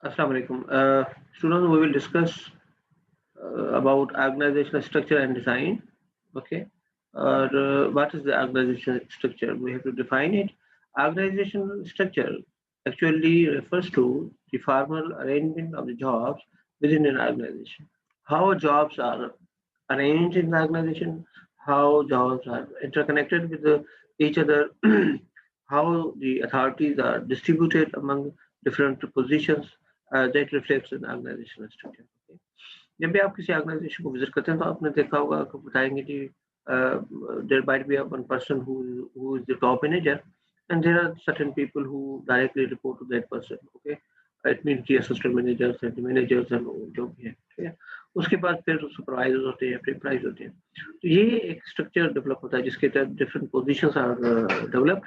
Assalamu alaikum. Students, we will discuss about organizational structure and design. Okay. What is the organizational structure? We have to define it. Organizational structure actually refers to the formal arrangement of the jobs within an organization. How jobs are arranged in the organization, how jobs are interconnected with each other, how the authorities are distributed among different positions, that reflects an organizational structure. Okay? जब भी आप किसी organisation को visit करते हैं तो आपने देखा होगा आपको बताएंगे कि there might be one person who is the top manager and there are certain people who directly report to that person. Okay, it means the assistant managers and the managers and जो भी है, ठीक है. उसके बाद फिर supervisors होते हैं, फिर प्राइज होते हैं. तो ये एक स्ट्रक्चर डेवलप होता है जिसके तहत different positions are developed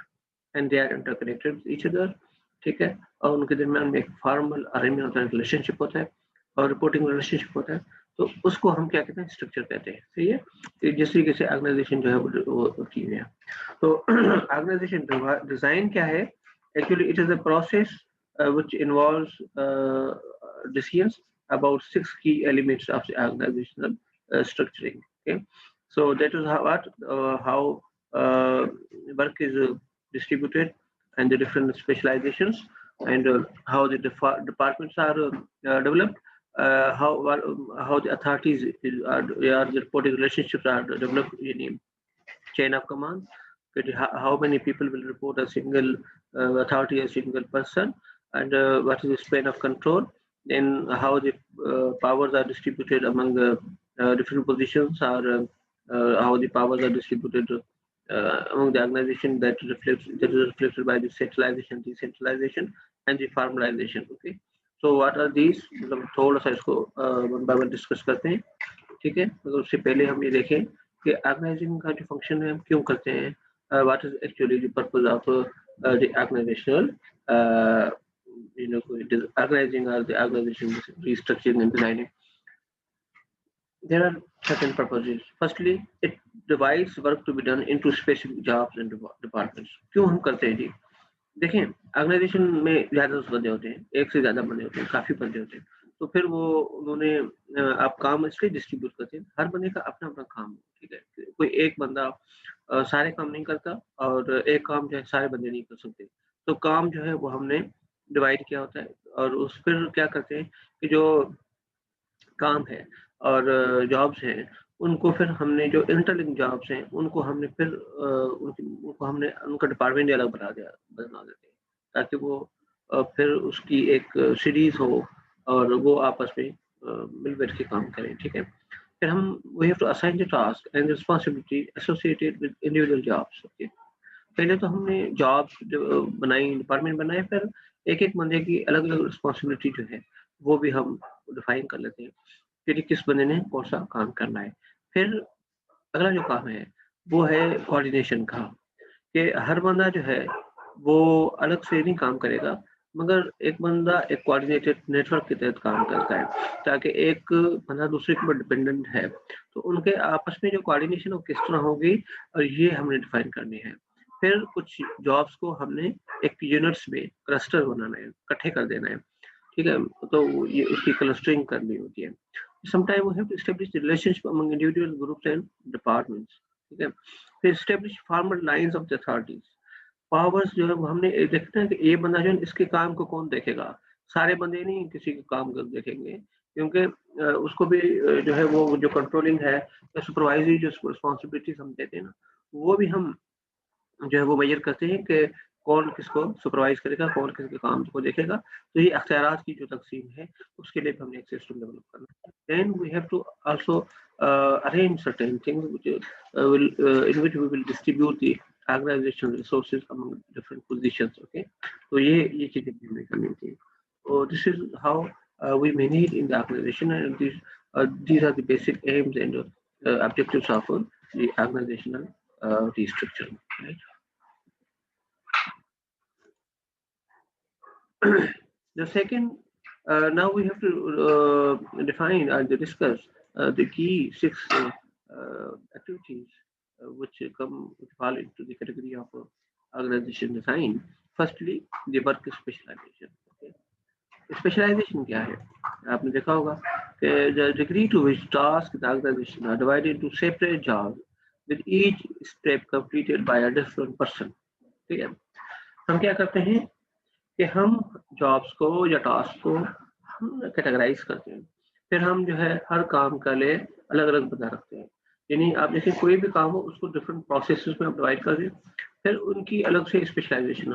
and they are interconnected with each other. ठीक है, और उनके दरमियान में एक फॉर्मल अरेंजमेंट होता है, रिलेशनशिप होता है और रिपोर्टिंग रिलेशनशिप होता है. तो उसको हम क्या कहते हैं, स्ट्रक्चर कहते हैं. सही है, जिस तरीके से ऑर्गेनाइजेशन जो है वो की हुई है. तो ऑर्गेनाइजेशन डिजाइन क्या है? Actually it is a process which involves decisions about 6 key elements of the organizational structuring. Okay, so that is how work is distributed and the different specializations and how the departments are developed, how the authorities are the reporting relationships are developed in a chain of command. How many people will report a single authority, a single person, and what is the span of control. Then how the powers are distributed among different positions, or how the powers are distributed among the organization, that is reflected by the centralization, decentralization, and the formalization. Okay, so what are these? मतलब थोड़ा सा इसको one by one discuss करते हैं. ठीक है, मतलब उससे पहले हम ये देखें कि ऑर्गेनाइजिंग का जो फंक्शन है हम क्यों करते हैं. What is actually the purpose of the organizational organizing or the organization restructuring and designing. There are certain purposes. Firstly, it divides work to be done into specific jobs and departments. क्यों हम करते हैं जी? देखें, organisation में ज्यादा बंदे होते हैं, एक से ज्यादा बंदे होते हैं, काफी बंदे होते हैं. तो फिर वो उन्होंने आप काम इसलिए डिस्ट्रीब्यूट करते हैं, हर बंदे का अपना अपना काम. ठीक है, कोई एक बंदा सारे काम नहीं करता और एक काम जो है सारे बंदे नहीं कर सकते. तो काम जो है वो हमने डिवाइड किया होता है और उस फिर क्या करते हैं कि जो काम है और जॉब्स हैं उनको फिर हमने जो इंटरलिंक जॉब्स हैं उनको हमने फिर उनको हमने उनका डिपार्टमेंट अलग बना देते हैं ताकि वो फिर उसकी एक सीरीज हो और वो आपस में मिल बैठ के काम करें. ठीक है, फिर हम we have to assign the task and responsibility associated with individual jobs. Okay, पहले तो हमने जॉब्स बनाई, डिपार्टमेंट बनाए, फिर एक एक बंदे की अलग अलग रिस्पॉन्सिबिलिटी जो है वो भी हम डिफाइन कर लेते हैं कि किस बंदे ने कौन सा काम करना है. फिर अगला जो काम है वो है कोऑर्डिनेशन का, कि हर बंदा जो है वो अलग से नहीं काम करेगा मगर एक बंदा एक कोऑर्डिनेटेड नेटवर्क के तहत काम करता है ताकि एक बंदा दूसरे के ऊपर डिपेंडेंट है तो उनके आपस में जो कोऑर्डिनेशन वो किस तरह होगी और ये हमने डिफाइन करनी है. फिर कुछ जॉब्स को हमने एक यूनिट्स में क्लस्टर बनाना है, इकट्ठे कर देना है. ठीक है, तो ये उसकी क्लस्टरिंग करनी होती है. Sometimes we have to establish the relationship among individual groups and departments. ठीक है, फिर establish formal lines of the authorities. Powers जो है वो हमने देखते हैं कि ये बंदा जो है इसके काम को कौन देखेगा. सारे बंदे नहीं किसी के काम को देखेंगे क्योंकि उसको भी जो है वो जो कंट्रोलिंग है या सुपरवाइजरी जो रिस्पॉन्सिबिलिटीज हम देते हैं ना वो भी हम जो है वो मेजर करते हैं कि कौन किसको सुपरवाइज करेगा, कौन किसके काम को देखेगा. तो ये अख्तियारात की जो तकसीम है उसके लिए हमने एक सिस्टम डेवलप करना है. Then we have to also arrange certain things which will in which we will distribute the organizational resources among different positions. Okay, तो ये चीजें भी हमें करनी थी. So this is how we manage in the organization, and these are the basic aims and objectives of the organizational restructuring. Right? The second, now we have to define and discuss the key 6 activities which fall into the category of organization design. Firstly, the work specialization. Okay, specialization क्या है? आपने देखा होगा कि the degree to which tasks in the organization are divided into separate jobs with each step completed by a different person. ठीक है, हम क्या करते हैं कि हम जॉब्स को या टास्क को हम कैटेगराइज करते हैं, फिर हम जो है हर काम के लिए अलग अलग बना रखते हैं। यानी आप जैसे कोई भी काम हो उसको डिफरेंट प्रोसेसेस में डिवाइड कर दें, फिर उनकी अलग से स्पेशलाइजेशन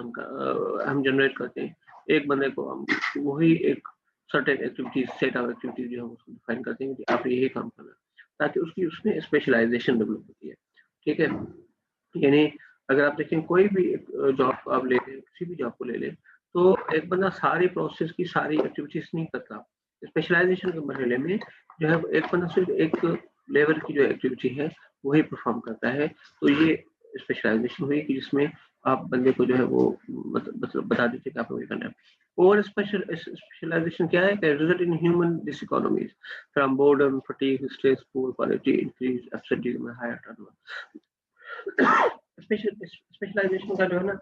हम जनरेट करते हैं। एक बंदे को हम वही एक certain activities, set of activities जो हम उसको डिफाइन करते हैं कि आप यही काम करना है, ताकि उसकी उसमें स्पेशलाइजेशन डेवलप होती है। ठीक है, यानी अगर आप देखें कोई भी जॉब आप ले लें, किसी भी जॉब को ले लें, तो एक बंदा सारी प्रोसेस की सारी एक्टिविटीज नहीं करता। स्पेशलाइजेशन के मरहले में जो है एक बंदा सिर्फ एक लेवल की जो एक्टिविटी है वही परफॉर्म करता है। तो ये स्पेशलाइजेशन हुई कि जिसमें आप बंदे को जो है वो मतलब बता दीजिए कि आपको ये करना है। और स्पेशलाइजेशन क्या है कि result in human diseconomies from boredom, fatigue, stress, poor quality, increase absenteeism, higher turnover. Specialisation का जो है ना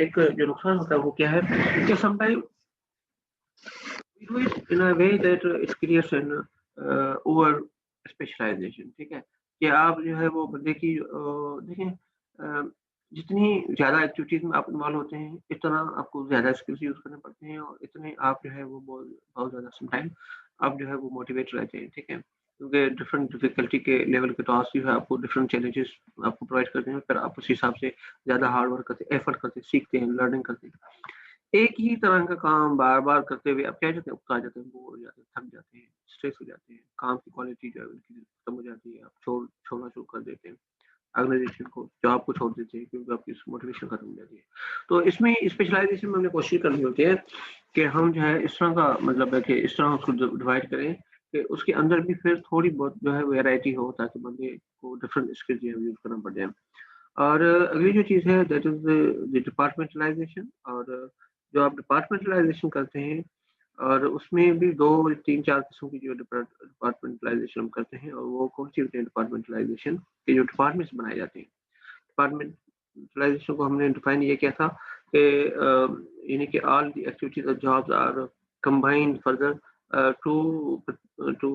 एक जो नुकसान होता है वो क्या है कि sometime we do it in a way that it creates an over specialization। ठीक है, कि आप जो है वो बंदे की देखें जितनी ज्यादा एक्टिविटीज में आप इन्वॉल्व होते हैं इतना आपको ज्यादा स्किल्स यूज करने पड़ते हैं और इतने आप जो है वो बहुत ज्यादा समटाइम आप जो है वो मोटिवेट रहते हैं। ठीक है, क्योंकि डिफरेंट डिफिकल्टी के लेवल के टास्क जो है आपको डिफरेंट चैलेंजेस आपको प्रोवाइड करते हैं, फिर आप उस हिसाब से ज्यादा हार्ड वर्क करते हैं, एफर्ट करते हैं, सीखते हैं, लर्निंग करते हैं। एक ही तरह का काम बार बार करते हुए आप क्या जाते हैं, उकता जाते हैं, बोर हो जाते हैं, थक जाते हैं, स्ट्रेस हो जाते हैं, काम की क्वालिटी जो है उनकी खत्म हो जाती है, आप छोड़ना शुरू कर देते हैं, ऑर्गेनाइजेशन को, जॉब को छोड़ देते हैं क्योंकि आपकी मोटिवेशन खत्म हो जाती है। तो इसमें स्पेशलाइजेशन में हमने कोशिश करनी होती है कि हम जो है इस तरह का मतलब है कि इस तरह उसको डिवाइड करें कि उसके अंदर भी फिर थोड़ी बहुत जो है वेराइटी हो ताकि बंदे को डिफरेंट स्किल्स जो है यूज करना पड़ जाए। और अगली जो चीज़ है दैट इज द डिपार्टमेंटलाइजेशन। और जो आप डिपार्टमेंटलाइजेशन करते हैं और उसमें भी 2 3 4 किस्म की जो डिपार्टमेंटलाइजेशन हम करते हैं और वो कौन सी होती है डिपार्टमेंटलाइजेशन के जो डिपार्टमेंट्स बनाए जाते हैं। डिपार्टमेंटलाइजेशन को हमने डिफाइन ये किया था कि यानी कि ऑल द एक्टिविटीज और jobs are combined further to to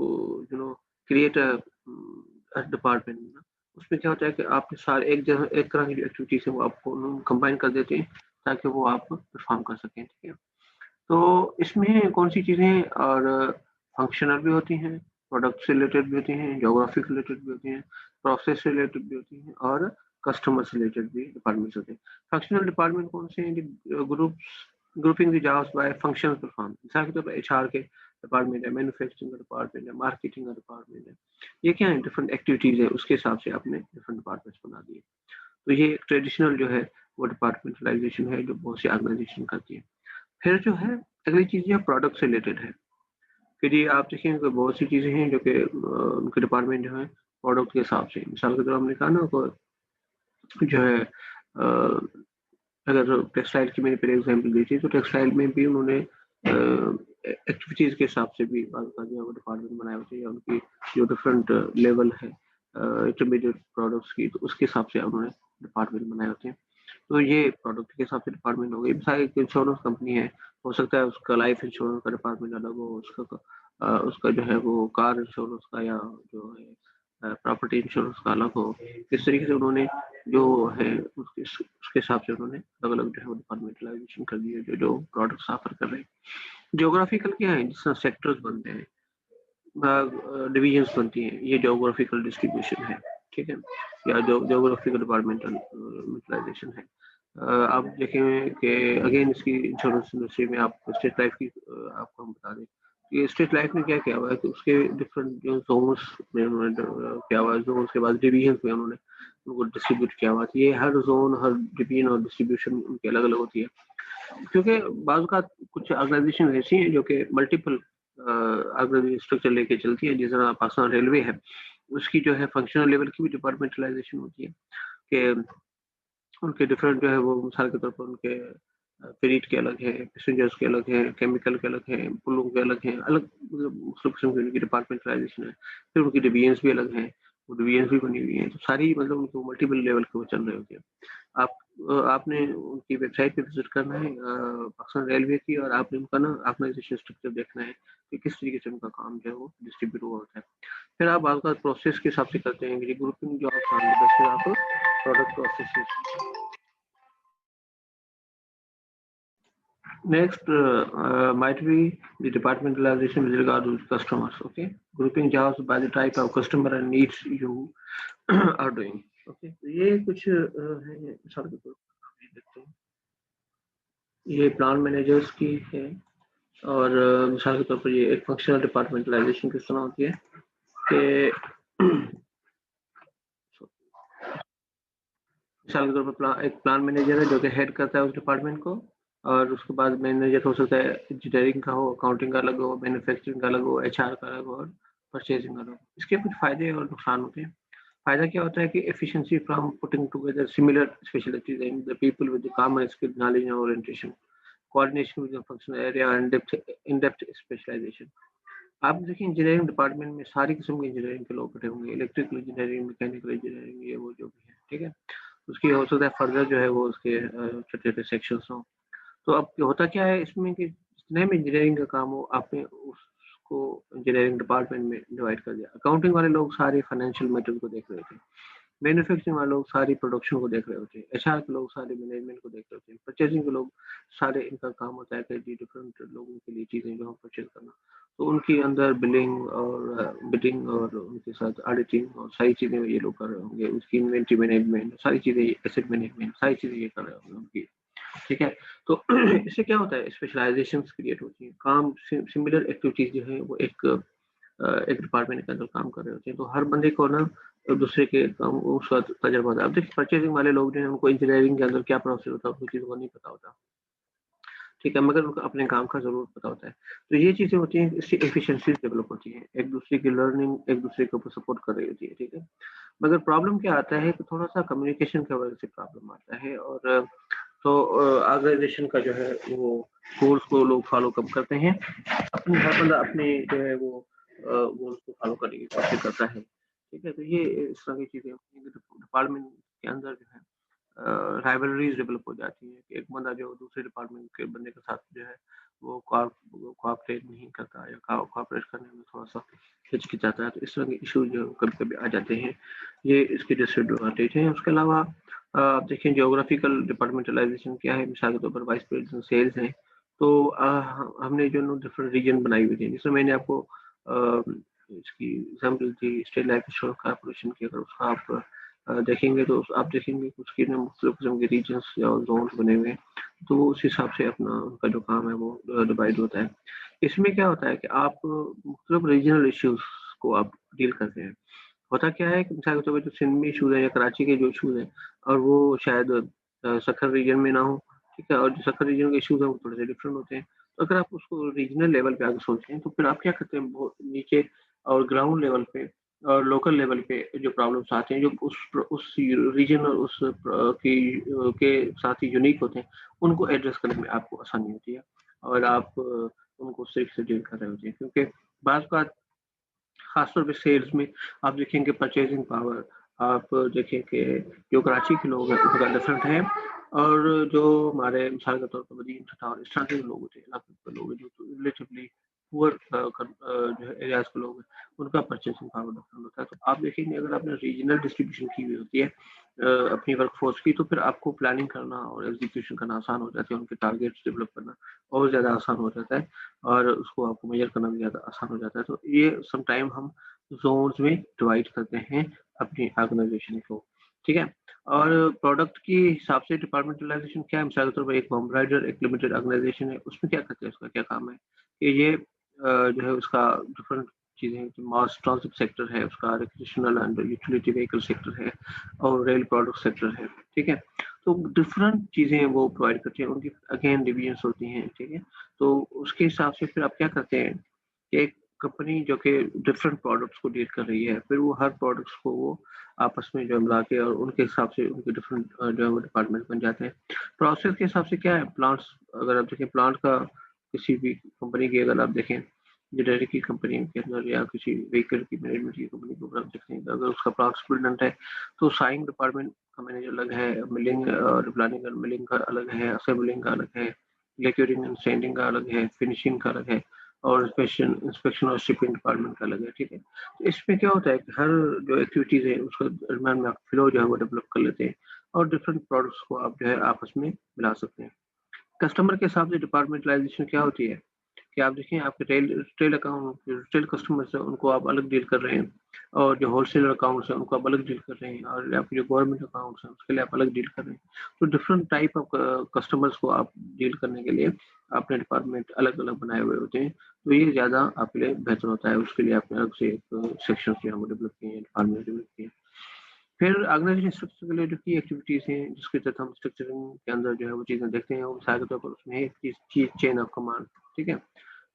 you know create a department. उसमें क्या होता है कि आपके सारे एक जगह एक तरह की जो एक्टिविटीज है वो आपको कंबाइन कर देते हैं ताकि वो आप परफॉर्म कर सकें। ठीक है, तो इसमें कौन सी चीज़ें और फंक्शनल भी होती हैं, प्रोडक्ट से रिलेटेड भी होती हैं, ज्योग्राफी से रिलेटेड भी होती हैं, प्रोसेस से रिलेटेड भी होती हैं और कस्टमर से रिलेटेड भी डिपार्टमेंट्स होते हैं। फंक्शनल डिपार्टमेंट कौन से हैं? Grouping the jobs by functional perform. मिसाल के तौर पर एचआर के डिपार्टमेंट है, मैन्युफैक्चरिंग का डिपार्टमेंट है, मार्केटिंग का डिपार्टमेंट है। ये क्या है? डिफरेंट एक्टिविटीज है, उसके हिसाब से आपने डिफरेंट डिपार्टमेंट्स बना दिए। तो ये एक ट्रेडिशनल जो है वो डिपार्टमेंटलाइजेशन है जो बहुत सी ऑर्गेनाइजेशन करती है। फिर जो है अगली चीज़ ये प्रोडक्ट से रिलेटेड है। फिर ये आप देखेंगे कि बहुत सी चीज़ें हैं जो कि उनके डिपार्टमेंट जो है प्रोडक्ट के हिसाब से, मिसाल के तौर हमने कहा ना को जो है अगर टेक्सटाइल की मैंने पहले एग्जाम्पल दी थी तो टेक्सटाइल में भी उन्होंने एक्टिविटीज़ के हिसाब से भी जो है वो डिपार्टमेंट बनाए होते हैं या उनकी जो डिफरेंट लेवल है इंटरमीडिएट प्रोडक्ट्स की, तो उसके हिसाब से उन्होंने डिपार्टमेंट बनाए होते हैं। तो ये प्रोडक्ट के हिसाब से डिपार्टमेंट हो गई। मिसाल एक इंश्योरेंस कंपनी है, हो सकता है उसका लाइफ इंश्योरेंस का डिपार्टमेंट अलग हो, उसका जो है वो कार इंश्योरेंस का या जो है प्रॉपर्टी इंश्योरेंस का अलग हो। इस तरीके से उन्होंने जो है उसके हिसाब से उन्होंने अलग अलग जो है डिपार्टमेंटलाइजेशन कर दी है जो प्रोडक्ट्स ऑफर कर रहे हैं। ज्योग्राफिकल क्या है, जिसमें सेक्टर्स बनते हैं, डिविजन्स बनती हैं, ये ज्योग्राफिकल डिस्ट्रीब्यूशन है। ठीक है, या ज्योग्राफिकल डिपार्टमेंटलाइजेशन है। आप देखें कि अगेन इसकी इंश्योरेंस इंडस्ट्री में आप स्टेट लाइफ की आपको हम बता दें, ये स्टेट लाइफ में क्या किया हुआ है कि उसके डिफरेंट जो जोन्स में उन्होंने किया हुआ है, जोन्स के बाद डिवीजन में उन्होंने उनको डिस्ट्रीब्यूट किया हुआ है। ये हर जोन, हर डिवीजन और डिस्ट्रीब्यूशन उनकी अलग अलग होती है, क्योंकि बाज़ का कुछ ऑर्गेनाइजेशन ऐसी हैं जो कि मल्टीपल ऑर्गेनाइजेशन स्ट्रक्चर लेके चलती है। जिस तरह पाकिस्तान रेलवे है, उसकी जो है फंक्शनल लेवल की भी डिपार्टमेंटलाइजेशन होती है कि उनके डिफरेंट जो है वो मिसाल के तौर पर उनके फ्रीट के अलग हैं, पैसेंजर्स के अलग हैं, केमिकल के अलग हैं, पुलों के अलग हैं, अलग मतलब मुख्तलिफ किस्म की उनकी डिपार्टमेंटलाइजेशन है। फिर उनकी डिवीजन्स भी अलग हैं, वो डिवीजन्स भी बनी हुई हैं, तो सारी मतलब उनको मल्टीपल लेवल के वो चल रहे होते हैं। आप आपने उनकी वेबसाइट पे विजिट करना है पाकिस्तान रेलवे की, और आपने उनका ना ऑर्गेनाइजेशन स्ट्रक्चर देखना है कि किस तरीके से उनका काम जो है वो डिस्ट्रीब्यूट हुआ होता है। फिर आप आपका प्रोसेस के हिसाब से करते हैं कि ग्रुपिंग जो आप product process. Next might be the departmentalization with regard to customers. Okay, grouping jobs by the type of customer and needs you are doing. Okay, तो ये कुछ है मिसाल के तौर पर ये देखते हैं, ये प्लान मैनेजर्स की है, और मिसाल के तौर पर ये एक फंक्शनल डिपार्टमेंटलाइजेशन किस तरह होती है कि मिसाल के तौर पर एक प्लान मैनेजर है जो कि हेड करता है उस डिपार्टमेंट को, और उसके बाद मैनेजर हो सकता है इंजीनियरिंग का हो, अकाउंटिंग का अलग हो, मैन्युफैक्चरिंग का अलग हो, एचआर का अलग हो, और परचेजिंग का अलग हो। इसके कुछ फायदे और नुकसान होते हैं। फायदा क्या होता है कि efficiency from putting together similar specialities and the people with the common skill knowledge and orientation, coordination with the functional area and in depth specialisation. आप देखिए इंजीनियरिंग डिपार्टमेंट में सारी किस्म के इंजीनियरिंग के लोग बैठे होंगे, इलेक्ट्रिकल इंजीनियरिंग, मैकेनिकल इंजीनियरिंग, ये वो जो भी है, ठीक है। उसकी हो सकता है फर्दर जो है वो उसके छोटे छोटे सेक्शंस हों। तो अब होता क्या है इसमें कि जितने भी इंजीनियरिंग का काम हो आपने उसको इंजीनियरिंग डिपार्टमेंट में डिवाइड कर दिया। अकाउंटिंग वाले लोग सारे फाइनेंशियल मैटर को देख रहे थे, मैन्युफैक्चरिंग वाले लोग सारी प्रोडक्शन को देख रहे होते हैं, एचआर के लोग सारे मैनेजमेंट को देख रहे होते हैं, परचेजिंग के लोग सारे इनका काम होता है कि डिफरेंट लोगों के लिए चीज़ें जो हम परचेज करना, तो उनके अंदर बिलिंग और बिडिंग और उनके साथ ऑडिटिंग और सारी चीज़ें ये लोग कर रहे होंगे, उसकी इन्वेंट्री मैनेजमेंट, सारी चीज़ें एसेट मैनेजमेंट, सारी चीज़ें ये कर रहे होंगे उनकी, ठीक है। तो इससे क्या होता है स्पेशलाइजेशन क्रिएट होती है, काम सिमिलर एक्टिविटीज जो है वो एक डिपार्टमेंट के अंदर काम कर रहे होते हैं, तो हर बंदे को ना दूसरे के काम उसका तजर्बा होता है। अब देखिए परचेजिंग वाले लोग जो है उनको इंजीनियरिंग के अंदर क्या प्रोसेस होता है उनको चीज़ों को नहीं पता होता, ठीक है, मगर उनको अपने काम का ज़रूर पता होता है। तो ये चीज़ें होती हैं, इससे एफिशिएंसीज डेवलप होती हैं, एक दूसरे की लर्निंग एक दूसरे के ऊपर सपोर्ट कर रही होती है, ठीक है। मगर प्रॉब्लम क्या आता है कि थोड़ा सा कम्युनिकेशन की वजह से प्रॉब्लम आता है, और तो ऑर्गेनाइजेशन का जो है वो गोल्स को लोग फॉलो कम करते हैं, अपने हर बंदा अपने जो है वो गोल्स को फॉलो करने की कोशिश करता है, ठीक है। तो ये इस तरह की चीज़ें होती हैं कि डिपार्टमेंट के अंदर जो है राइवलरीज डेवलप हो जाती हैं कि एक बंदा जो दूसरे डिपार्टमेंट के बंदे के साथ जो है वो कोऑपरेट नहीं करता या कोऑपरेट करने में थोड़ा सा हिचकिचाता है, तो इस तरह के इशू जो कभी कभी आ जाते हैं, ये इसके डिसएडवांटेज हैं। उसके अलावा आप देखें जियोग्राफिकल डिपार्टमेंटलाइजेशन क्या है, मिसाल के तौर पर वाइस प्रेसिडेंट सेल्स हैं, तो हमने जो डिफरेंट रीजन बनाई हुई थी, जिसमें मैंने आपको इसकी एग्जाम्पल थी स्टेट लाइफ इंश्योरेंस कॉर्पोरेशन की, अगर उसका आप देखेंगे तो आप देखेंगे कि उसके ना मुख्तलिफ किस्म के रीजन्स या जोन्स बने हुए हैं, तो वो उस हिसाब से अपना उनका जो काम है वो डिवाइड होता है। इसमें क्या होता है कि आप मुख्तलिफ रीजनल इश्यूज को आप डील करते हैं। होता क्या है कि मिसाल के तौर पर जो सिंध में इशूज़ हैं या कराची के जो इशूज़ हैं और वो शायद सक्खर रीजन में ना हो, ठीक है? और जो सक्खर रीजन के इशूज़ हैं वो थोड़े-से डिफरेंट होते हैं। तो अगर आप उसको रीजनल लेवल पे आके सोचें तो फिर आप क्या करते हैं वो नीचे और ग्राउंड लेवल पे और लोकल लेवल पे जो प्रॉब्लम्स आते हैं, जो उस रीजन और उस के साथ ही यूनिक होते हैं, उनको एड्रेस करने में आपको आसानी होती है और आप उनको उस तरीके से डील कर रहे होते हैं। क्योंकि बाज़ बात खासतौर पे सेल्स में आप देखेंगे परचेजिंग पावर, आप देखें कि जो कराची के लोग हैं उनका डिफरेंट है, और जो हमारे मिसाल के तौर पर मदीन और इस तरह के लोग होते हैं, इलाके के लोग हैं जो रिलेटिवली पुअर जो है एरियाज के लोग हैं, उनका परचेसिंग पावर डिफरेंट होता है। तो आप देखेंगे अगर आपने रीजनल डिस्ट्रीब्यूशन की हुई होती है अपनी वर्कफोर्स की, तो फिर आपको प्लानिंग करना और एग्जीक्यूशन करना आसान हो जाता है, उनके टारगेट्स डेवलप करना और ज़्यादा आसान हो जाता है, और उसको आपको मेजर करना भी ज़्यादा आसान हो जाता है। तो ये सम टाइम हम ज़ोन्स में डिवाइड करते हैं अपनी ऑर्गेनाइजेशन को, ठीक है? और प्रोडक्ट के हिसाब से डिपार्टमेंटलाइजेशन क्या है, मिसाल के तौर पर एक होम राइडर एक लिमिटेड ऑर्गेनाइजेशन है, उसमें क्या करते हैं, उसका क्या काम है कि ये जो है उसका डिफरेंट चीज़ें, मास ट्रांसिट सेक्टर है, उसका recreational and utility vehicle sector है और रेल प्रोडक्ट सेक्टर है, ठीक है? तो डिफरेंट चीज़ें वो प्रोवाइड करते हैं, उनकी अगेन डिवीजन्स होती हैं, ठीक है? तो उसके हिसाब से फिर आप क्या करते हैं कि एक कंपनी जो कि डिफरेंट प्रोडक्ट्स को डील कर रही है, फिर वो हर प्रोडक्ट्स को वो आपस में जो है मिला के और उनके हिसाब से उनके डिफरेंट जो है वो डिपार्टमेंट बन जाते हैं। प्रोसेस के हिसाब से क्या है, प्लांट्स अगर आप देखें प्लांट का किसी भी कंपनी की अगर आप देखें जनरल की कंपनी के अंदर या किसी व्हीकल की मैनेजमेंट की कंपनी के ऊपर आप देखते हैं, अगर उसका प्रोडक्ट है तो साइंग डिपार्टमेंट का मैनेजर अलग है, मिलिंग और प्लानिंग और मिलिंग का अलग है, असेंबलिंग का अलग है, लेक्योरिंग एंड सेंडिंग का अलग है, फिनिशिंग का अलग है, और इंस्पेक्शन इंस्पेक्शन और शिपिंग डिपार्टमेंट का अलग है। ठीक है, तो इसमें क्या होता है कि हर जो एक्टिविटीज है उसका दरम्यान में आप फ्लो जो है वो डेवलप कर लेते हैं, और डिफरेंट प्रोडक्ट्स को आप जो है आपस में मिला सकते हैं। कस्टमर के हिसाब से डिपार्टमेंटलाइजेशन क्या होती है कि आप देखिए, आपके रिटेल अकाउंट जो रिटेल कस्टमर्स है उनको आप अलग डील कर रहे हैं, और जो होलसेलर अकाउंट्स है उनको आप अलग डील कर रहे हैं, और आपके जो गवर्नमेंट अकाउंट्स है उसके लिए आप अलग डील कर रहे हैं। तो डिफरेंट टाइप ऑफ कस्टमर्स को आप डील करने के लिए अपने डिपार्टमेंट अलग अलग बनाए हुए होते हैं। तो ये ज़्यादा आपके लिए बेहतर होता है, उसके लिए आपने अलग से एक सेक्शन जो है वो डेवलप किए हैं, डिपार्टमेंट डेवलप किए हैं। फिर ऑर्गेनाइजेशन स्ट्रक्चर के लिए जो की एक्टिविटीज हैं जिसके तहत हम स्ट्रक्चरिंग के अंदर जो है वो चीज़ें देखते हैं, वो मिसाल के तौर पर उसमें एक चीज चेन ऑफ कमांड। ठीक है,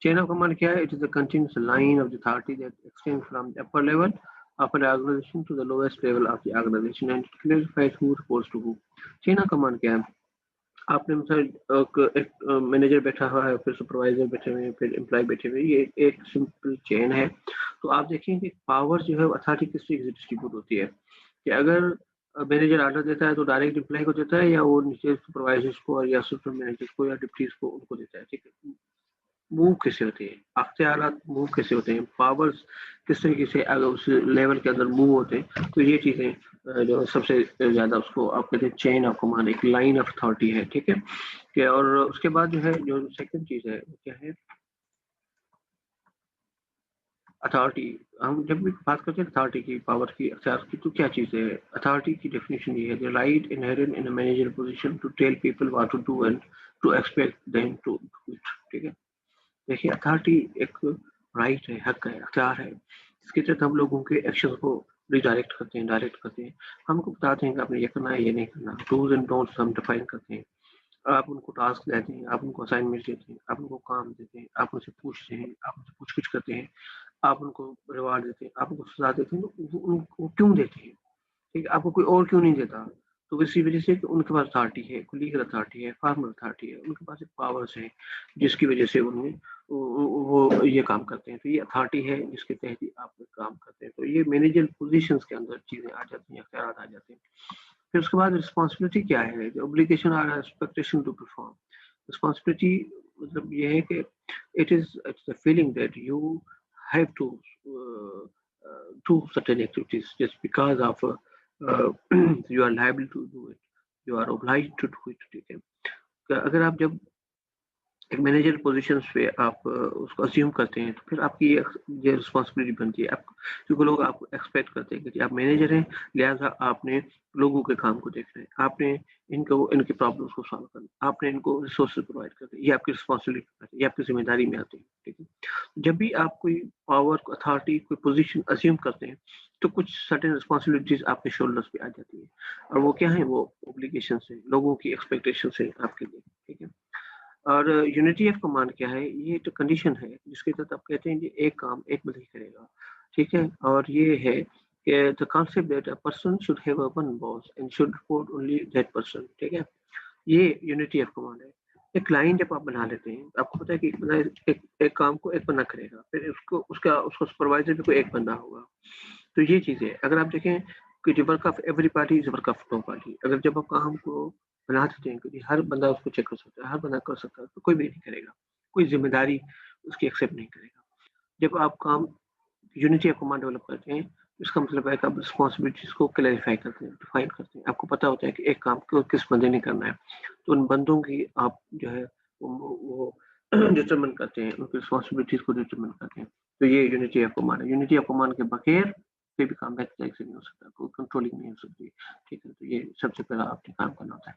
chain of command क्या है? It is a continuous line of the authority that extends from the upper level of an organization to the lowest level of the organization, and it clarifies who reports to who. chain of command क्या है? आपने मिसाल एक manager बैठा हुआ है, फिर supervisor बैठे हुए हैं, फिर एम्प्लॉय बैठे हुए हैं, ये एक सिंपल चेन है। तो आप देखेंगे पावर जो है अथॉरिटी किस तरीके से डिस्ट्रीब्यूट होती है, कि अगर मैनेजर ऑर्डर देता है तो डायरेक्ट एम्प्लॉय को देता है, या वो नीचे सुपरवाइजर्स को या सुपर मैनेजर्स को या डिप्टीज को उनको देता है। ठीक है, मूव कैसे होते हैं, अख्तियारात मूव कैसे होते हैं, पावर्स किस तरीके से अगर उस लेवल के अंदर मूव होते हैं। तो ये चीज़ें जो सबसे ज़्यादा उसको आप कहते हैं चेन ऑफ कमांड, एक लाइन ऑफ अथॉरिटी है। ठीक है, कि और उसके बाद जो है जो सेकंड चीज़ है वो क्या है? अथॉरिटी। हम जब भी बात करते हैं अथॉरिटी की, पावर की, अख्तियार की, तो क्या चीज़ है? अथॉरिटी की डेफिनेशन ये है, the right inherent in a manager position to tell people what to do and to expect them to do it. ठीक है, देखिए अथॉरिटी एक राइट है, हक है, अख्तियार है, इसके तहत हम लोगों के एक्शन को रिडायरेक्ट करते हैं, डायरेक्ट करते हैं, हमको बताते हैं कि आपने ये करना है, ये नहीं करना, डूज एंड डोंट्स हम डिफाइन करते हैं। आप उनको टास्क देते हैं, आप उनको असाइनमेंट देते हैं, आप उनको काम देते हैं, आप उनसे पूछते हैं, आप उनसे पूछ-कुछ करते हैं, आप उनको रिवार्ड देते हैं, आप उनको सज़ा देते हैं, तो वो उनको क्यों देते हैं? ठीक है, आपको कोई और क्यों नहीं देता? तो इसी वजह से कि उनके पास अथॉरिटी है, लीगल अथॉरिटी है, फॉर्मल अथॉरिटी है, उनके पास एक पावर्स है, जिसकी वजह से उन्हें वो ये काम करते हैं। तो ये अथॉरिटी है जिसके तहत ही आप काम करते हैं। तो ये मैनेजर पोजीशंस के अंदर चीज़ें आ जाती हैं, अख्तियारात आ जाते हैं। फिर उसके बाद रिस्पॉन्सिबिलिटी क्या है? ऑब्लिगेशन और एक्सपेक्टेशन टू परफॉर्म। रिस्पॉन्सिबिलिटी मतलब ये है कि it's the feeling that you have to do certain activities just because of you are liable to do it, you are obliged to do it। ठीक है, अगर आप जब एक मैनेजर पोजीशंस पे आप उसको अज्यूम करते हैं, तो फिर आपकी ये रिस्पॉन्सिबिलिटी बनती है, आप क्योंकि लोग आपको एक्सपेक्ट करते हैं कि आप मैनेजर हैं, लिहाजा आपने लोगों के काम को देखना है, आपने इनको इनकी प्रॉब्लम्स को सॉल्व करना है, आपने इनको रिसोर्सेज प्रोवाइड करना है, ये आपकी रिस्पॉन्सिबिलिटी है, ये आपकी जिम्मेदारी में आती है। ठीक है, जब भी आप कोई पावर, अथॉरिटी, कोई पोजीशन अज्यूम करते हैं, तो कुछ सर्टेन रिस्पॉन्सिबिलिटीज आपके शोल्डर्स पे आ जाती है, और वो क्या है? वो ऑब्लिगेशन है, लोगों की एक्सपेक्टेशन है आपके लिए। ठीक है, और यूनिटी ऑफ कमांड क्या है? ये एक कंडीशन है जिसके तहत आप कहते हैं कि एक काम एक बंदा ही करेगा। ठीक है, और ये है कि the concept that a person should have a one boss and should report only that person. ठीक है, ये यूनिटी ऑफ कमांड है। एक लाइन जब आप बना लेते हैं, आपको पता है कि एक बंदा एक काम को एक बंदा करेगा, फिर उसको उसका सुपरवाइजर भी कोई एक बंदा होगा। तो ये चीज़ है। अगर आप देखें कि the work of everybody is work of nobody. अगर जब आप काम को बना देते हैं कि हर बंदा उसको चेक कर सकता है, हर बंदा कर सकता है, तो कोई भी नहीं करेगा, कोई ज़िम्मेदारी उसकी एक्सेप्ट नहीं करेगा। जब आप काम यूनिटी ऑफ कमांड डेवलप करते हैं, इसका मतलब है कि आप रिस्पॉन्सिबिलिटीज़ को क्लैरिफाई करते हैं, डिफाइन करते हैं। आपको पता होता है कि एक काम को किस बंदे ने करना है, तो उन बंदों की आप जो है वो डिटरमिन करते हैं, उनकी रिस्पॉन्सिबिलिटीज़ को डिटरमिन करते हैं। तो ये यूनिटी ऑफ कमांड है। यूनिटी ऑफ कमांड के बगैर कोई भी काम बेहतर तरीके से नहीं हो सकता, कोई कंट्रोलिंग नहीं हो सकती। ठीक है, तो ये सबसे पहला आपने काम करना होता है।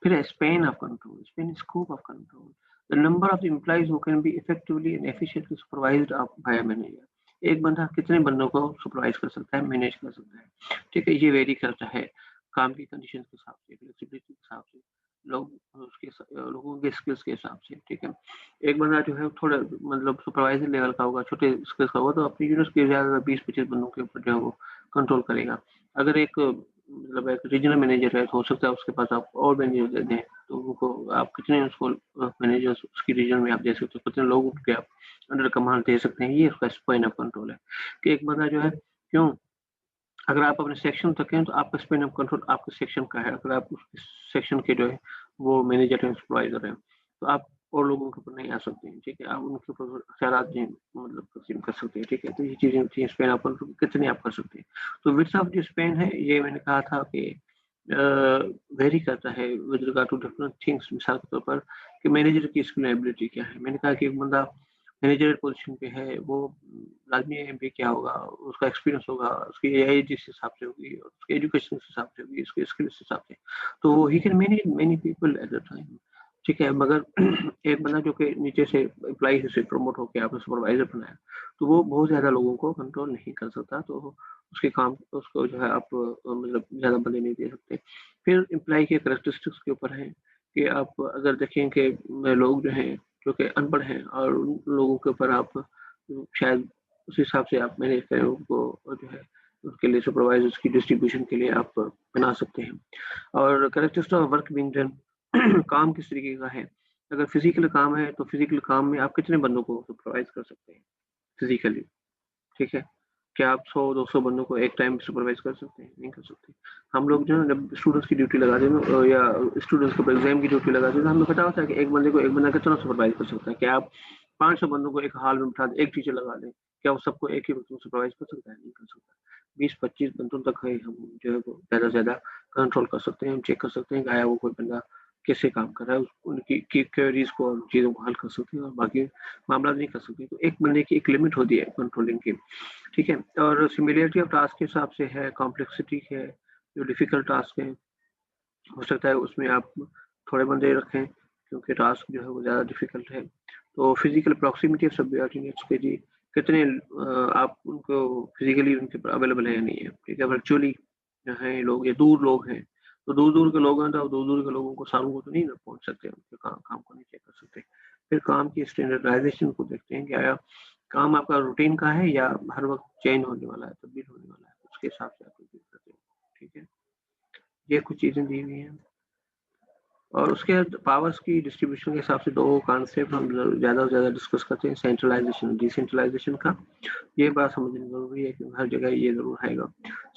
फिर है span of control, span scope of control, the number of employees who can be effectively and efficiently supervised by a manager. एक बंदा कितने बंदों को सुपरवाइज कर सकता है, मैनेज कर सकता है। ठीक है, ये वेरी करता है काम की कंडीशन के हिसाब से, फ्लेक्सिबिलिटी के हिसाब से, लोगों के स्किल्स के हिसाब से। ठीक है, एक बंदा जो है थोड़ा मतलब सुपरवाइजर लेवल का होगा, छोटे स्किल्स का होगा, तो अपनी यूनिट्स के ज़्यादा 20-25 बंदों के ऊपर जो है वो कंट्रोल करेगा। अगर एक मतलब एक रीजनल मैनेजर है, तो हो सकता है उसके पास आप और मैनेजर दे दें, तो उनको आप कितने उसको मैनेजर्स उसकी रीजन में आप दे सकते हो, कितने लोग उनके आप अंडर कमांड दे सकते हैं। ये उसका स्पैन ऑफ कंट्रोल है कि एक बंदा जो है, क्यों, अगर आप अपने सेक्शन तक हैं तो आपका स्पैन ऑफ कंट्रोल आपके सेक्शन का है। अगर आप उस सेक्शन के जो है वो मैनेजर है, सुपरवाइजर है, तो आप और लोगों के ऊपर नहीं आ सकते हैं, ठीक है। आप उनके ऊपर अख्तियारात नहीं मतलब तस्लीम कर सकते हैं, ठीक है। तो ये चीजें होती हैं स्पैन ऑफ कंट्रोल कितने आप कर सकते हैं। तो विड्थ ऑफ जो स्पैन है, ये मैंने कहा था कि वेरी करता है with regard to different things. मिसाल के तौर पर कि मैनेजर की स्किल एबिलिटी क्या है। मैंने कहा कि एक बंदा मैनेजर पोजीशन पे है, वो लाजमी एमबीए क्या होगा, उसका एक्सपीरियंस होगा, उसकी एज जिस हिसाब से होगी, उसके एजुकेशन के हिसाब से होगी, उसके स्किल के हिसाब से, तो he can manage many people at the time, ठीक है। मगर एक बंदा जो कि नीचे से एम्प्लॉय से प्रमोट होकर आपने सुपरवाइजर बनाया, तो वो बहुत ज्यादा लोगों को कंट्रोल नहीं कर सकता। तो उसके काम उसको जो है आप मतलब ज्यादा बंदे नहीं दे सकते। फिर एम्प्लॉय के करेक्टरिस्टिक्स के ऊपर है कि आप अगर देखें कि लोग जो हैं जो कि अनपढ़ हैं, और उन लोगों के ऊपर आप शायद उस हिसाब से आप मैनेज करें उनको, जो है उसके लिए सुपरवाइजर्स की डिस्ट्रीब्यूशन के लिए आप बना सकते हैं। और characteristics of work being done, काम किस तरीके का है। अगर फिजिकल काम है तो फिजिकल काम में आप कितने बंदों को सुपरवाइज कर सकते हैं फिजिकली, ठीक है। क्या आप 100-200 बंदों को एक टाइम सुपरवाइज कर सकते हैं? नहीं कर सकते। हम लोग जो है जब स्टूडेंट्स की ड्यूटी लगाते हैं या स्टूडेंट्स को एग्जाम की ड्यूटी लगाते हैं, तो हमें पता होता है कि एक बंदे को एक बंदा कितना सुपरवाइज कर सकता है। क्या आप 500 बंदों को एक हॉल में बिठा दें, एक टीचर लगा दें, क्या वो सबको एक ही वक्त में सुपरवाइज कर सकता है? नहीं कर सकता। 20-25 बंदों तक है हम जो है वो ज्यादा से ज्यादा कंट्रोल कर सकते हैं, हम चेक कर सकते हैं कि आया वो कोई बंदा कैसे काम कर रहा है, उनकी क्वेरीज को और चीज़ों को हल कर सकते हैं, और बाकी मामला नहीं कर सकते। तो एक बंदे की एक लिमिट होती है कंट्रोलिंग की, ठीक है। और सिमिलरिटी ऑफ टास्क के हिसाब से है, कॉम्प्लेक्सिटी है, जो डिफिकल्ट टास्क है, हो सकता है उसमें आप थोड़े बंदे रखें क्योंकि टास्क जो है वो ज़्यादा डिफिकल्ट है। तो फिजिकल प्रॉक्सिमिटी ऑफ सबऑर्डिनेट्स के जी कितने आप उनको फिजिकली उनके अवेलेबल है या नहीं है, ठीक है। वर्चुअली हैं लोग या दूर लोग हैं, तो दूर दूर के लोग हैं तो दूर दूर के लोगों को सारों को तो नहीं ना पहुंच सकते, उनके काम को नहीं चेक कर सकते। फिर काम की स्टैंडर्डाइजेशन को देखते हैं कि आया काम आपका रूटीन का है या हर वक्त चेंज होने वाला है, तब्दील होने वाला है, उसके हिसाब से आप करते हैं, ठीक है। ये कुछ चीजें दी हुई हैं। और उसके बाद पावर्स की डिस्ट्रीब्यूशन के हिसाब से दो कॉन्सेप्ट हम ज़्यादा से ज़्यादा डिस्कस करते हैं, सेंट्रलाइजेशन डिसेंट्रलाइजेशन का। ये बात समझनी जरूरी है क्योंकि हर जगह ये जरूर आएगा।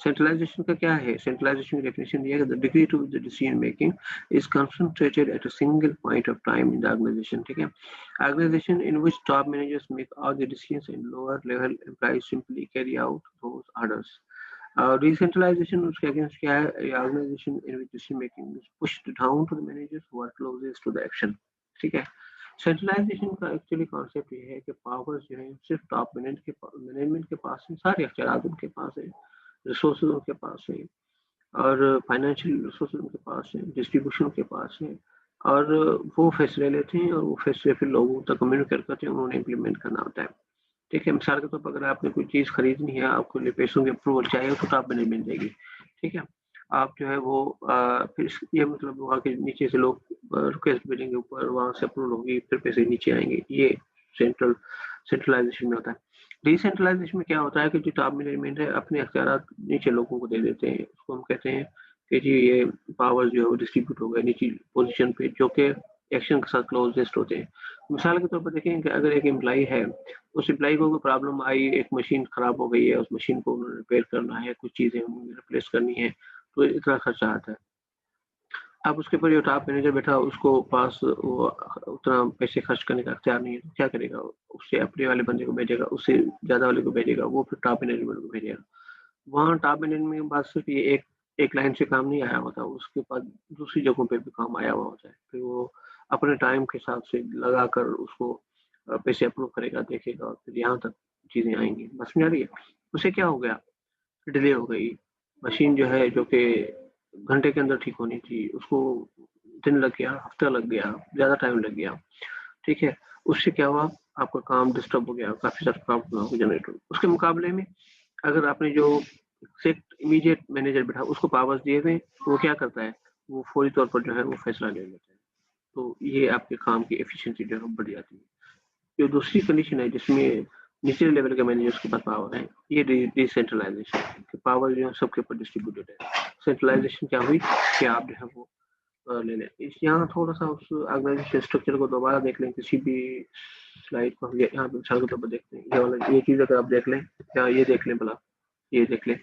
सेंट्रलाइजेशन का क्या है? सेंट्रलाइजेशन की डेफिनेशन ये है कि the degree to the decision making is concentrated at a single point of time in the organisation, ठीक है। Organisation in which top managers make all the decisions and lower level employees simply carry out those orders. Decentralization उसके against क्या है? Organisation in which decision making is pushed down to the managers who are closest to the action, ठीक है। Centralisation का actually concept ये है कि powers जो है सिर्फ टॉप मैनेजमेंट के पास है, सारे अख्तियार उनके पास है, रिसोर्सेज उनके पास है, और फाइनेंशियल रिसोर्सेज उनके पास है, डिस्ट्रीब्यूशन उनके पास है, और वो फैसले लेते हैं और वो फैसले फिर लोगों तक कम्युनिकेट करते हैं, उन्होंने इम्प्लीमेंट करना होता है, ठीक है। मिसाल के तौर पर अगर आपने कोई चीज़ खरीदनी है, आपको लिए पैसों की अप्रूवल चाहिए तो टॉप मैनेजमेंट देगी, ठीक है। आप जो है वो फिर ये मतलब वहाँ के नीचे से लोग रिक्वेस्ट भेजेंगे ऊपर, वहाँ से अप्रूवल होगी, फिर पैसे नीचे आएंगे। ये सेंट्रलाइजेशन में होता है। डिसेंट्रलाइजेशन में क्या होता है कि जो टॉप मैनेजमेंट है अपने अख्तियार नीचे लोगों को दे देते हैं, उसको हम कहते हैं कि जी ये पावर जो है वो डिस्ट्रीब्यूट हो गया नीचे पोजीशन पे, जो कि एक्शन के साथ क्लोजेस्ट होते हैं। मिसाल के तौर पर देखें कि अगर एक एम्प्लॉई है, उस एम्प्लॉई को कोई प्रॉब्लम आई, एक मशीन खराब हो गई है, उस मशीन को रिपेयर करना है, कुछ चीज़ें रिप्लेस करनी है, तो इतना खर्चा आता है। अब उसके ऊपर जो टॉप मैनेजर बैठा उसको पास वो उतना पैसे खर्च करने का अख्तियार नहीं है, तो क्या करेगा? उससे अपने वाले बंदे को भेजेगा, उससे ज़्यादा वाले को भेजेगा, वो फिर टॉप मैनेजमेंट को भेजेगा। वहाँ टॉप मैनेजमेंट के पास सिर्फ ये एक लाइन से काम नहीं आया होता, उसके पास दूसरी जगहों पे भी काम आया हुआ होता है। फिर वो अपने टाइम के हिसाब से लगाकर उसको पैसे अप्रूव करेगा, देखेगा, और फिर यहाँ तक चीज़ें आएंगी। बस में आ रही है। उसे क्या हो गया? डिले हो गई। मशीन जो है जो कि घंटे के अंदर ठीक होनी थी, उसको दिन लग गया, हफ्ता लग गया, ज़्यादा टाइम लग गया, ठीक है। उससे क्या हुआ? आपका काम डिस्टर्ब हो गया, काफ़ी सारा प्रॉब्लम हो जनरेट हुई। उसके मुकाबले में अगर आपने जो इमीडिएट मैनेजर बैठा उसको पावर्स दिए हुए, वो क्या करता है? वो फौरी तौर पर जो है वो फैसला ले लेता है। तो ये आपके काम की एफिशिएंसी जो है बढ़ जाती है। जो दूसरी कंडीशन है जिसमें निचले लेवल के मैनेजर्स के पास पावर है, ये डिसेंट्रलाइजेशन है कि पावर जो है सबके ऊपर डिस्ट्रीब्यूटेड है। सेंट्रलाइजेशन क्या हुई कि आप जो है वो ले लें। इस यहाँ थोड़ा सा उस ऑर्गेनाइजेशन स्ट्रक्चर को दोबारा देख लें, किसी भी स्लाइड को हम यहाँ पे मिसाल के तौर पर देखते हैं, ये वाला ये चीज़ अगर आप देख लें या ये देख लें भला, ये देख लें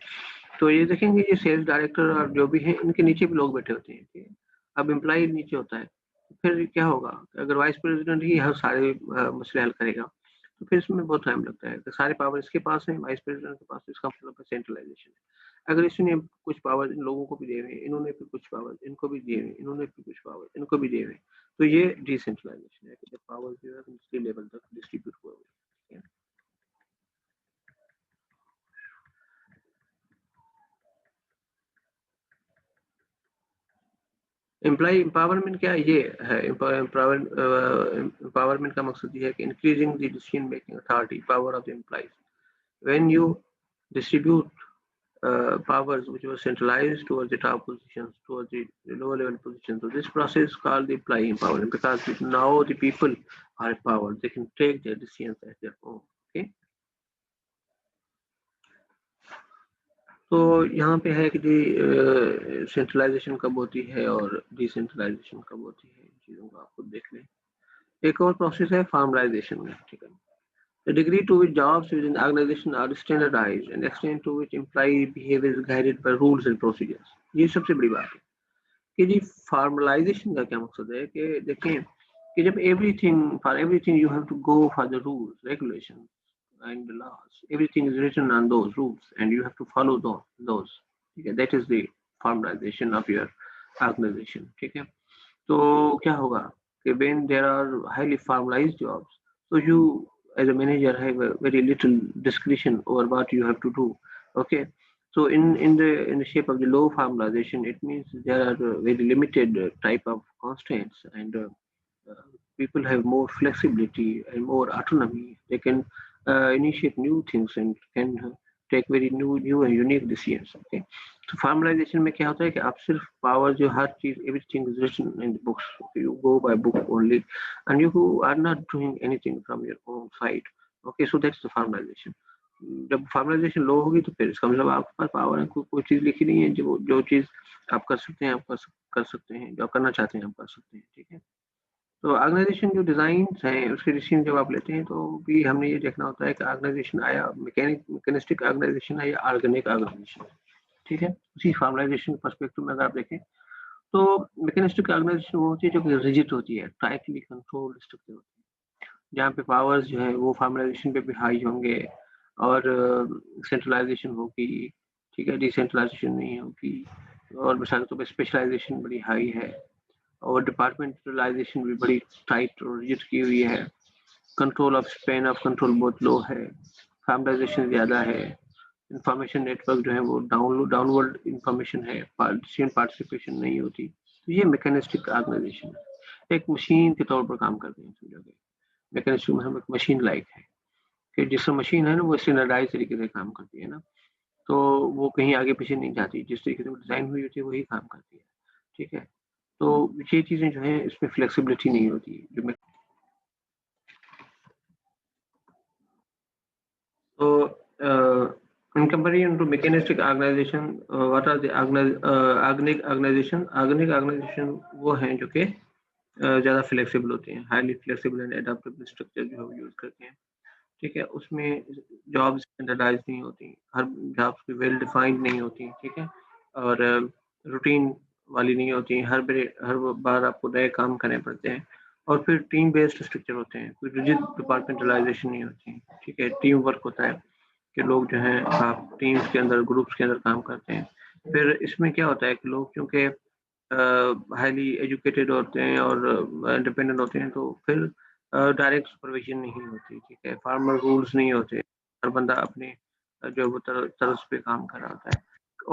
तो ये देखेंगे ये सेल्स डायरेक्टर और जो भी हैं इनके नीचे भी लोग बैठे होते हैं, ठीक है। अब एम्प्लॉय नीचे होता है, फिर क्या होगा अगर वाइस प्रेसिडेंट ही हर सारे मसले हल करेगा तो फिर इसमें बहुत टाइम लगता है। तो सारे पावर इसके पास है, वाइस प्रेसिडेंट के पास, इसका मतलब सेंट्रलाइजेशन है। अगर इसने कुछ पावर इन लोगों को भी दिए हुए, इन्होंने फिर कुछ पावर इनको भी दिए हुए, इन्होंने फिर कुछ पावर इनको भी दिए हुए, तो ये डिसेंट्रलाइजेशन है कि जब पावर जो है दूसरी लेवल तक डिस्ट्रीब्यूट हुआ हुआ है। एम्प्लॉय एम्पावरमेंट क्या ये है? एम्पावरमेंट का मकसद ये है कि increasing the decision making authority power of the employees when you distribute powers which were centralized towards the top positions, towards the lower level positions. So this process is called the employee empowerment because now the people are empowered. They can take their decisions at their own. Okay. तो यहाँ पे है कि जी centralisation कब होती है और decentralisation कब होती है, इन चीज़ों को आप खुद देख लें। एक और प्रोसेस है फॉर्मलाइजेशन में, ठीक है। The degree to which jobs within the organization are standardized and extent to which employee behavior is guided by rules and procedures. ये सबसे बड़ी बात है कि जी फॉर्मलाइजेशन का क्या मकसद है कि देखें कि जब everything you have to go for the rules regulation and laws, everything is written on those rules and you have to follow those, ठीक है। That is the formalisation of your organisation, ठीक है। तो क्या होगा कि when there are highly formalized jobs, so you as a manager have a very little discretion over what you have to do. Okay, so in the shape of the low formalization, it means there are very limited type of constraints, and people have more flexibility and more autonomy. They can initiate new things and can take very new and unique decisions. Okay, तो formalisation में क्या होता है कि आप सिर्फ power जो हर चीज everything is written in the books, you go by book only and you are not doing anything from your own side. Okay, so that's the formalisation. जब फॉर्मलाइजेशन लो होगी तो फिर इसका मतलब आपके पास पावर है, कोई चीज लिखी नहीं है, जो चीज आप कर सकते हैं आप कर सकते हैं, जो आप करना चाहते हैं आप कर सकते हैं, ठीक है। तो ऑर्गेनाइजेशन जो डिजाइन है उसके डिसीजन जब आप लेते हैं तो भी हमने ये देखना होता है कि ऑर्गेनाइजेशन आया मैकेनिस्टिक ऑर्गेनाइजेशन है या ऑर्गेनिक ऑर्गेनाइजेशन, ठीक है। उसी फॉर्मलाइजेशन पर्सपेक्टिव में अगर आप देखें तो मैकेनिस्टिक ऑर्गेनाइजेशन वो होती है जो कि रिजिड होती है, टाइटली कंट्रोल स्ट्रक्चर होती है, जहाँ पे पावर्स जो है वो फॉर्मलाइजेशन पे भी हाई होंगे और सेंट्रलाइजेशन होगी, ठीक है, डिसेंट्रलाइजेशन नहीं होगी, और मिसाल के तौर पर स्पेशलाइजेशन बड़ी हाई है और डिपार्टमेंटलाइजेशन भी बड़ी टाइट और रिजिड की हुई है, control of span of control बहुत लो है, फॉर्मलाइजेशन ज़्यादा है, इंफॉर्मेशन नेटवर्क जो है वो डाउनवर्ड इंफॉर्मेशन है, पार्टिसिपेशन नहीं होती। तो ये मैकेनिस्टिक ऑर्गेनाइजेशन है, एक मशीन के तौर पर काम करते हैं समझोगे। मैकेनिस्टिक में हम एक मशीन लाइक है कि जिस मशीन है ना वो स्टैंडर्डाइज तरीके से काम करती है ना, तो वो कहीं आगे पीछे नहीं जाती, जिस तरीके से डिजाइन हुई होती है वही काम करती है, ठीक है। तो ये चीजें जो है इसमें फ्लेक्सिबिलिटी नहीं होती जो तो in comparison to mechanistic organization, what are the organic organization वो हैं जो कि ज़्यादा फ्लेक्सिबल होते हैं, हाईली फ्लेक्सिबल एंड एडाप्टेबल स्ट्रक्चर जो है यूज करते हैं, ठीक है। उसमें जॉब्स स्टैंडर्डाइज नहीं होती, हर जॉब्स की वेल डिफाइंड नहीं होती, ठीक है, और रूटीन वाली नहीं होती, हर बार आपको नए काम करने पड़ते हैं, और फिर टीम बेस्ड स्ट्रक्चर होते हैं, कोई रिजिड डिपार्टमेंटलाइजेशन नहीं होती, ठीक है। टीम वर्क होता है कि लोग जो हैं आप टीम्स के अंदर ग्रुप्स के अंदर काम करते हैं। फिर इसमें क्या होता है कि लोग क्योंकि हाईली एजुकेटेड होते हैं और इंडिपेंडेंट होते हैं, तो फिर डायरेक्ट सुपरविजन नहीं होती, ठीक है, फार्मल रूल्स नहीं होते, हर बंदा अपने जो वो तर्ज पे काम कर रहा होता है,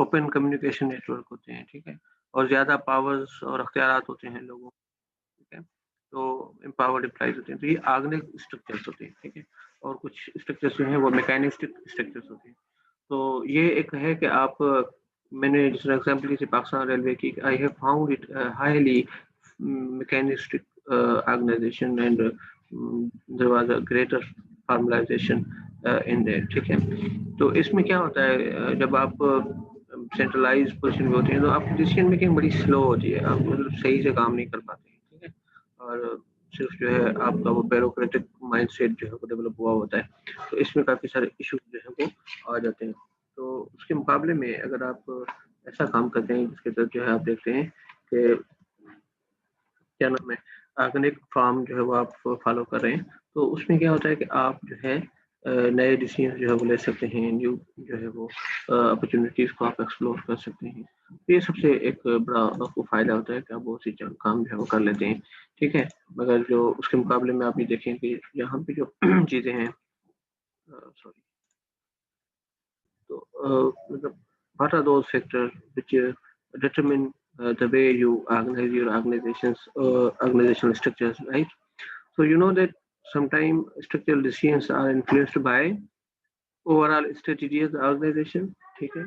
ओपन कम्युनिकेशन नेटवर्क होते हैं, ठीक है, और ज़्यादा पावर्स और अख्तियारात होते हैं लोगों, ठीक है। तो एम्पावर्ड एम्प्लॉइज होते हैं, तो ये ऑर्गेनिक स्ट्रक्चर्स होते हैं, ठीक है, और कुछ स्ट्रक्चर्स जो हैं वो मैकेनिस्टिक स्ट्रक्चर्स होते हैं। तो ये एक है कि आप मैंने जिस एग्जाम्पल की पाकिस्तान रेलवे की, I have found it highly mechanistic organization and there was a greater formalization in there, ठीक है। तो इसमें क्या होता है जब आप सेंट्रलाइज पोजीशन में होते हैं तो आपकी डिसीजन मेकिंग बड़ी स्लो होती है, आप मतलब सही से काम नहीं कर पाते हैं, ठीक है। और सिर्फ जो है आपका वो ब्यूरोक्रेटिक माइंडसेट जो है वो डेवलप हुआ होता है, तो इसमें काफ़ी सारे इश्यूज जो है वो आ जाते हैं। तो उसके मुकाबले में अगर आप ऐसा काम करते हैं जिसके तहत जो है आप देखते हैं कि क्या नाम है, ऑर्गेनिक फार्म जो है वो आप फॉलो कर रहे हैं, तो उसमें क्या होता है कि आप जो है नए डिसीजन जो है वो ले सकते हैं, न्यू जो है वो अपॉर्चुनिटीज को आप एक्सप्लोर कर सकते हैं। तो ये सबसे एक बड़ा आपको फायदा होता है कि आप बहुत सी काम जो है वो कर लेते हैं, ठीक है। मगर जो उसके मुकाबले में आप ये देखें कि यहाँ पे जो चीज़ें हैं, सॉरी, तो मतलब what are those factors which determine the way you organize your organizational structures, right? So you know that sometimes structural decisions are influenced by overall strategy of the organization, ठीक है,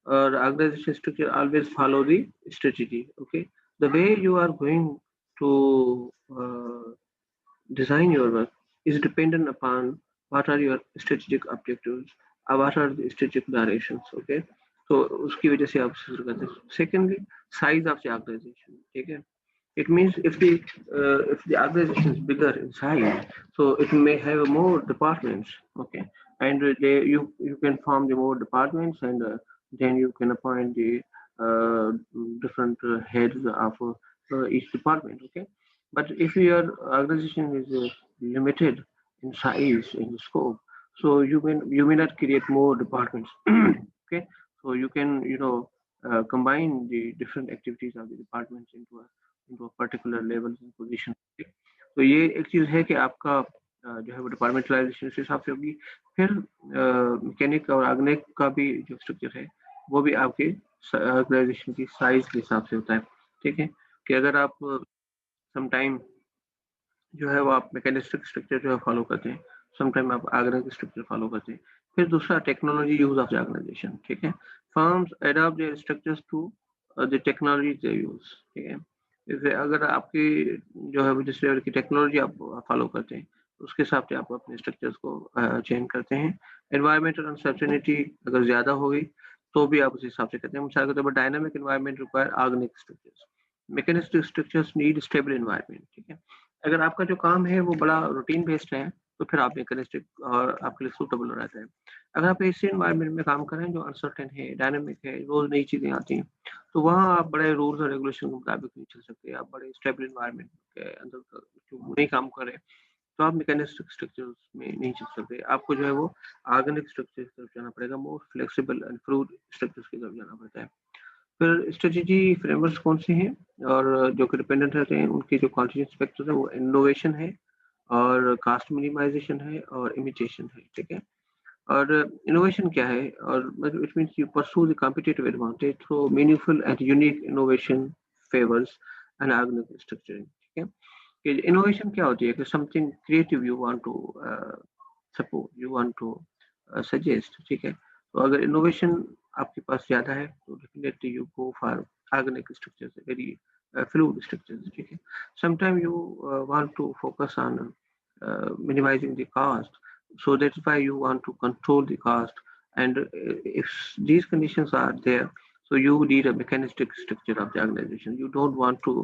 और organization structure always follow the strategy, okay. The way you are going to design your work is dependent upon what are your strategic objectives or what are the strategic directions, okay. तो उसकी वजह से आप शुरू करते हैं। Secondly, size of the organisation, ठीक है। It means if the organization is bigger in size, so it may have more departments, okay, and you can form the more departments, and then you can appoint the uh, different heads of each department, okay. But if your organization is limited in size, in scope, so you may not create more departments, okay. So you can combine the different activities of the departments into a particular level and position, okay? तो ये एक चीज है कि आपका जो है वो डिपार्टमेंटलाइजेशन इस हिसाब से होगी। फिर मैकेनिक और आग्नेक का भी जो स्ट्रक्चर है वो भी आपके ऑर्गेनाइजेशन की साइज के हिसाब से होता है, ठीक है। कि अगर आप समटाइम जो है वो आप मैकेनिस्टिक स्ट्रक्चर जो है फॉलो करते हैं, समटाइम आप ऑर्गेनाइज स्ट्रक्चर फॉलो करते हैं। फिर दूसरा, technology use of the organisation, ठीक है। Firms adopt their structures to the technology they use, ठीक है। जैसे अगर आपकी जो है जिस लेवल की टेक्नोलॉजी आप फॉलो करते हैं उसके हिसाब से आप अपने स्ट्रक्चर्स को चेंज करते हैं। एनवायरमेंटल अनसर्टेनिटी अगर ज्यादा होगी तो भी आप उस हिसाब से करते हैं। मिसाल के तौर पर dynamic environment require organic structures, mechanistic structures need stable environment, ठीक है। अगर आपका जो काम है वो बड़ा रूटीन बेस्ड है तो फिर आप मैकेनिस्टिक और आपके लिए सूटेबल रहता है। अगर आप ऐसे एनवायरनमेंट में काम कर रहे हैं जो अनसर्टेन है, डायनामिक है, रोज नई चीजें आती हैं, तो वहाँ आप बड़े रूल्स और रेगुलेशन के मुताबिक नहीं चल सकते। आप बड़े स्टेबल एनवायरनमेंट के अंदर जो नहीं काम कर रहे हैं तो आप मैकेनिस्टिक स्ट्रक्चर्स में नहीं चल सकते। आपको जो है वो ऑर्गेनिक स्ट्रक्चर की तरफ जाना पड़ेगा, more flexible and fluid structures की तरफ जाना पड़ता है। फिर स्ट्रेटेजी फ्रेमवर्क्स कौन से हैं और जो कि डिपेंडेंट रहते हैं, उनके जो कॉन्स्टिट्यूएंट फैक्टर्स है वो इनोवेशन है और कास्ट मिनिमाइजेशन है और इमिटेशन है, ठीक है। और इनोवेशन क्या है, और मतलब it means you pursue the competitive advantage through meaningful and unique innovation favours and organic structuring, ठीक है। कि इनोवेशन क्या होती है कि something creative you want to support, you want to suggest, ठीक है। तो अगर इनोवेशन आपके पास ज्यादा है तो definitely you go for organic structures, very fluid structures, ठीक है। Sometime you want to focus on minimizing the cost, so that's why you want to control the cost. And if these conditions are there, so you need a mechanistic structure of the organization. You don't want to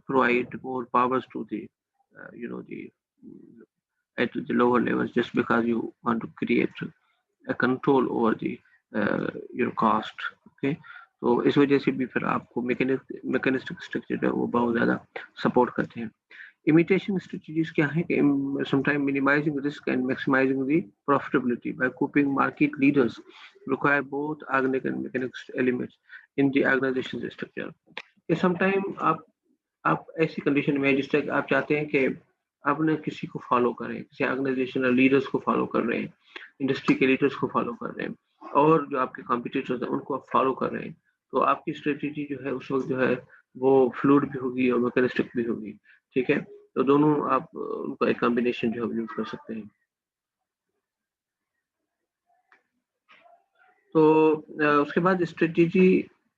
provide more powers to the the at the lower levels just because you want to create a control over the your cost, okay. तो इस वजह से भी फिर आपको mechanistic structure है वो बहुत ज्यादा सपोर्ट करते हैं। इमिटेशन स्ट्रेटजीज क्या है कि sometime minimising risk and maximising the profitability by cooping market leaders require both organic and mechanical elements in the organisation structure. कि समटाइम आप ऐसी कंडीशन में जिस तक आप चाहते हैं कि आपने किसी को फॉलो करें, किसी ऑर्गेनाइजेशनल लीडर्स को फॉलो कर रहे हैं, इंडस्ट्री के लीडर्स को फॉलो कर रहे हैं और जो आपके कॉम्पिटिटर्स हैं उनको आप फॉलो कर रहे हैं, तो आपकी स्ट्रेटेजी जो है उस वक्त जो है वो फ्लूइड भी होगी और मैकेनिस्टिक भी होगी, ठीक है। तो दोनों आप उनका एक कॉम्बिनेशन जो है यूज कर सकते हैं। तो उसके बाद स्ट्रेटेजी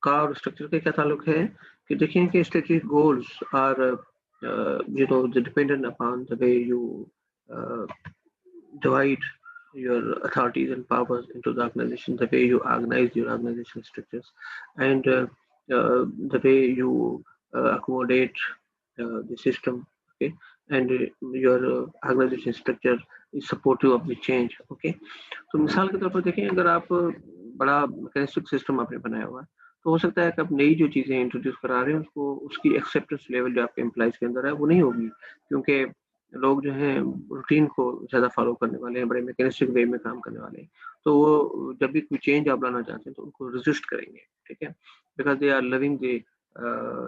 का और स्ट्रक्चर का क्या ताल्लुक है कि देखिए कि strategic goals are dependent upon the way you divide your authorities and powers into the organization, the way you organize your organizational structures, and the way you accommodate the system, okay, and your organization structure is supportive of the change, okay. तो मिसाल के तौर पर देखें, अगर आप बड़ा mechanistic system आपने बनाया हुआ है, तो हो सकता है कि आप नई जो चीज़ें इंट्रोड्यूस करा रहे हैं उसको, उसकी एक्सेप्टेंस लेवल जो आपके एम्प्लॉइज़ के अंदर है वो नहीं होगी, क्योंकि लोग जो हैं रूटीन को ज़्यादा फॉलो करने वाले हैं, बड़े मैकेनिस्टिक वे में काम करने वाले हैं। तो वो जब भी कोई चेंज आप लाना चाहते हैं तो उनको रेजिस्ट करेंगे, ठीक है? Because they are living the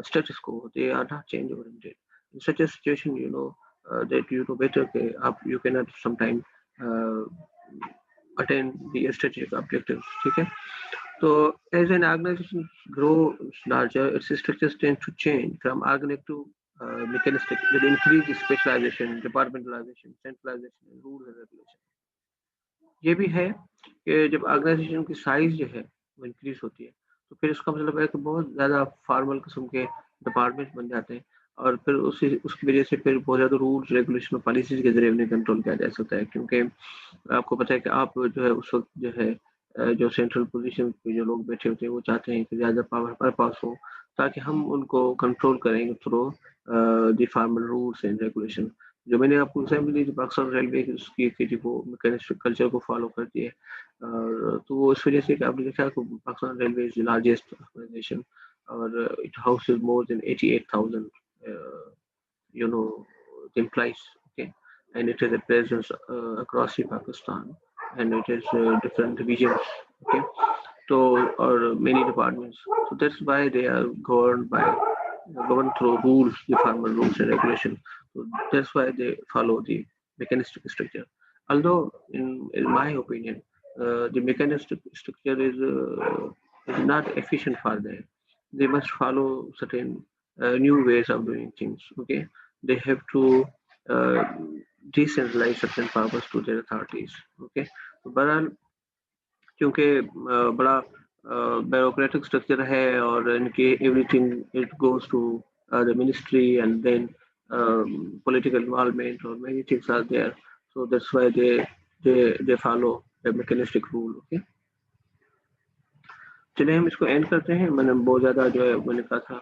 status quo, they are not change oriented. In such a situation that you know better कि आप you cannot sometime uh, attain the strategic objectives, ठीक है? So as an organization grows larger, its structures tend to change from organic to mechanistic with increased specialization, departmentalization, centralization, and rules and regulation. ये भी है कि जब organisation की size जो है वो इंक्रीज होती है, तो फिर इसका मतलब है कि बहुत ज़्यादा फॉर्मल किस्म के डिपार्टमेंट बन जाते हैं, और फिर उसी उसकी वजह से फिर बहुत ज़्यादा रूल्स रेगुलेशन और पॉलिसीज के जरिए उन्हें कंट्रोल किया जा सकता है, क्योंकि आपको पता है कि आप जो है उस वक्त जो है जो सेंट्रल पोजीशन पे जो लोग बैठे होते हैं वो चाहते हैं कि ज़्यादा पावर हमारे पास हो, ताकि हम उनको कंट्रोल करें through the formal rules and regulation. जो मैंने आपको एग्जाम्पल दी, जो पाकिस्तान रेलवे की उसकी थी वो मैकेनिस्टिक कल्चर को फॉलो करती है, और तो वो इस वजह से कि आपने देखा कि Pakistan railway is the largest organisation, और it houses more than 88,000 you know implies, okay, and it has a presence across the Pakistan, and it has different divisions, okay, so or many departments. So that's why they are governed through rules, the formal rules and regulations. So that's why they follow the mechanistic structure. Although, in my opinion, the mechanistic structure is not efficient for them. They must follow certain new ways of doing things. Okay, they have to uh, decentralize certain powers to their authorities. Okay, तो बहरहाल क्योंकि बड़ा bureaucratic structure है, और इनके everything it goes to the ministry and then political involvement or many things are there, so that's why they follow the mechanistic rule, okay. चलिए हम इसको एंड करते हैं, मैंने बहुत ज़्यादा जो है मैंने कहा था